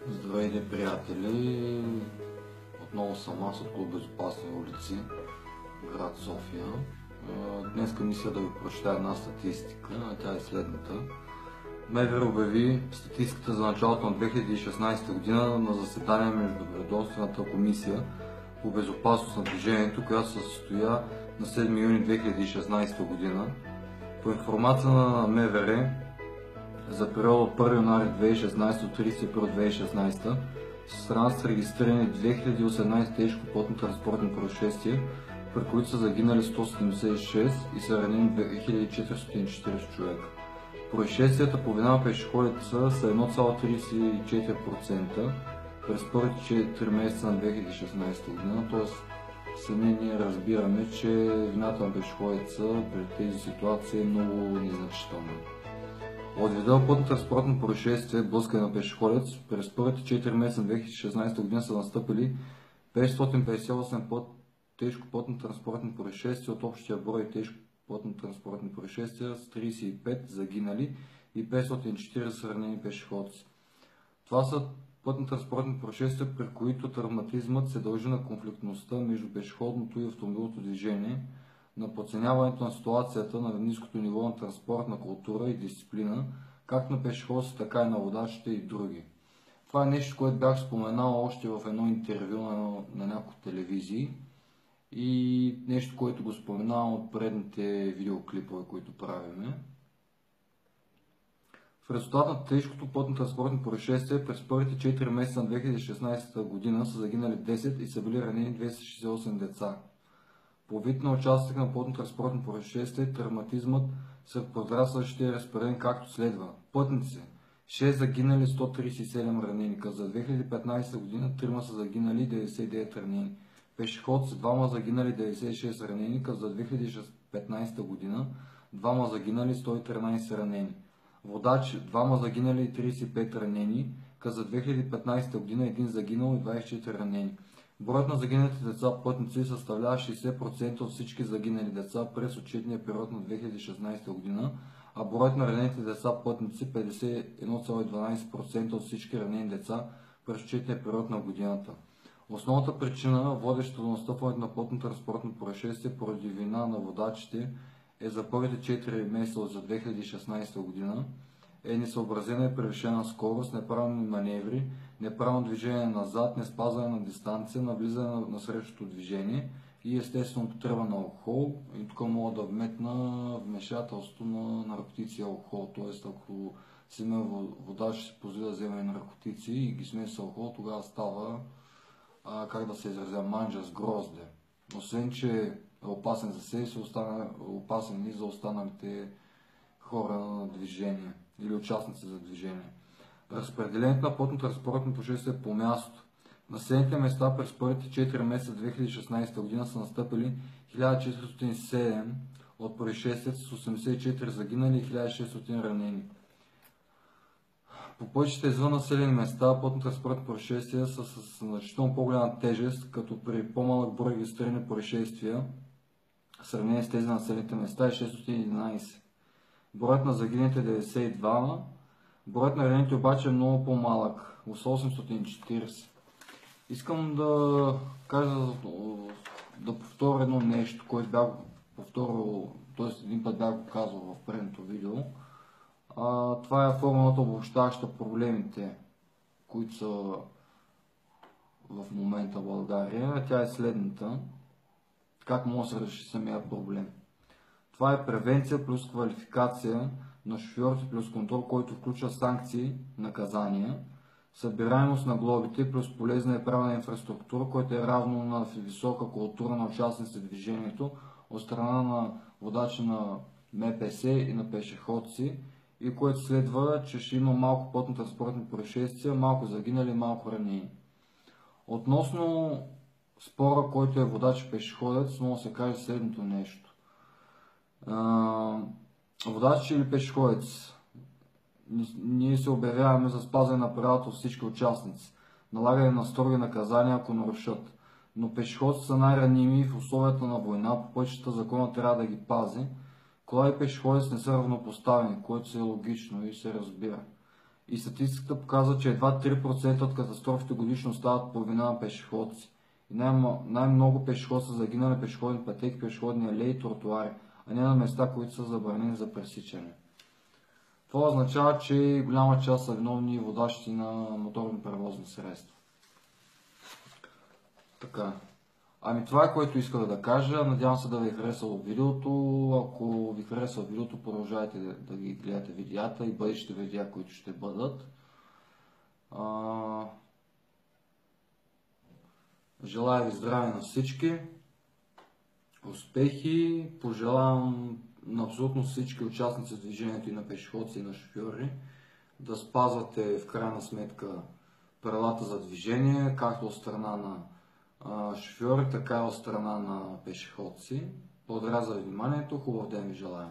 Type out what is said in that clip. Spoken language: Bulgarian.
Здравейте, приятели! Отново съм аз от Клуб Безопасни улици, град София. Днес мисля да ви прочета една статистика, а тя е следната. МВР обяви статистиката за началото на 2016 година на заседание между Ведомствената комисия по безопасност на движението, която се състоя на 7 юни 2016 година. По информация на МВР, за периода от 1 януари 2016 до 30 април 2016 в страната са регистрирани 2018 тежкопътни транспортни происшествия, при които са загинали 176 и са ранени 2440 човека. Происшествията по вина на пешеходите са 1,34% през първите 4 месеца на 2016 година, т.е. сами ние разбираме, че вината на пешеходите при тези ситуации е много незначителна. От вида пътно-транспортно происшествие, блъскане на пешеходец, през първите 4 месеца на 2016 година са настъпили 558 тежко пътно-транспортни происшествия от общия брой тежко пътно-транспортни происшествия с 35 загинали и 540 ранени пешеходци. Това са пътно-транспортни происшествия, при които травматизмът се дължи на конфликтността между пешеходното и автомобилното движение, на подценяването на ситуацията на ниското ниво на транспортна култура и дисциплина, както на пешеходците, така и на водачите и други. Това е нещо, което бях споменал още в едно интервю на няколко телевизии и нещо, което го споменавам от предните видеоклипове, които правиме. В резултат на тежкото пътно-транспортно происшествие през първите 4 месеца на 2016 година са загинали 10 и са били ранени 268 деца. По вид на участък на пътно-транспортно происшествие, травматизмът сред подрастващите е разпределен както следва. Пътници 6 загинали, 137 ранени, като за 2015 година 3 са загинали, 99 ранени. Пешеходци 2 загинали, 96 ранени, като за 2015 година 2 загинали, 113 ранени. Водачи 2 загинали, 35 ранени, като за 2015 година 1 загинал и 24 ранени. Броят на загиналите деца пътници съставлява 60% от всички загинали деца през отчетния период на 2016 година, а броят на ранените деца пътници 51,12% от всички ранени деца през отчетния период на годината. Основната причина, водеща до настъпването на пътно-транспортно происшествие поради вина на водачите, е за първите 4 месеца за 2016 година, е несъобразена и превишена скорост, неправилни маневри, неправилно движение назад, неспазване на дистанция, навлизане на срещото движение и естествено употреба на алкохол. И тук мога да вметна вмешателство на наркотици и алкохол, т.е. ако си има водач ще се позволи да вземе наркотици и ги смеси с алкохол, тогава става, как да се изразя, манджа с грозде. Освен, че е опасен за себе си, опасен и за останалите хора на движение или участници за движение. Разпределението на пътно-транспортно происшествие по място. На населените места през първите 4 месеца 2016 година са настъпили 1407 от происшествията с 84 загинали и 1600 ранени. По пътищата извън населени места пътно-транспортни происшествия са с значително по-голяма тежест, като при по-малък брой регистрирани происшествия в сравнение с тези на населените места е 611. Броят на загиналите 92, броят на ранените обаче е много по-малък, 840. Искам да кажа, да повторя едно нещо, което бях повторил, т.е. един път бях го казал в предното видео. Това е формулата, обобщаваща проблемите, които са в момента в България. Тя е следната. Как може да се реши самия проблем? Това е превенция плюс квалификация на шофьорите плюс контрол, който включва санкции, наказания, събираемост на глобите плюс полезна и правна инфраструктура, което е равно на висока култура на участниците в движението от страна на водачи на МПС и на пешеходци, и което следва, че ще има малко пътно-транспортни происшествия, малко загинали, малко ранени. Относно спора, който е водач и пешеходец, може да се каже следното нещо. Водач или пешеходец, ние се обявяваме за спазване на правилата от всички участници, налагане на строги наказания, ако нарушат. Но пешеходците са най-раними в условията на война, по пътищата закона трябва да ги пази. Кола и пешеходец не са равнопоставени, което се е логично и се разбира. И статистиката показва, че едва 3% от катастрофите годишно стават по вина на пешеходци. И най-много пешеходи са загинали пешеходни пътеки, пешеходни алеи и тротуари, а не на места, които са забранени за пресичане. Това означава, че голяма част са виновни водачите на моторни превозни средства. Така. Ами това е, което исках да кажа. Надявам се да ви е харесало видеото. Ако ви харесва видеото, продължайте да ги гледате видеята и бъдещите видеа, които ще бъдат. Желая ви здраве на всички, успехи, пожелавам на абсолютно всички участници в движението и на пешеходци и на шофьори да спазвате в крайна сметка правилата за движение, както от страна на шофьори, така и от страна на пешеходци. Благодаря за вниманието, хубав ден ви желая!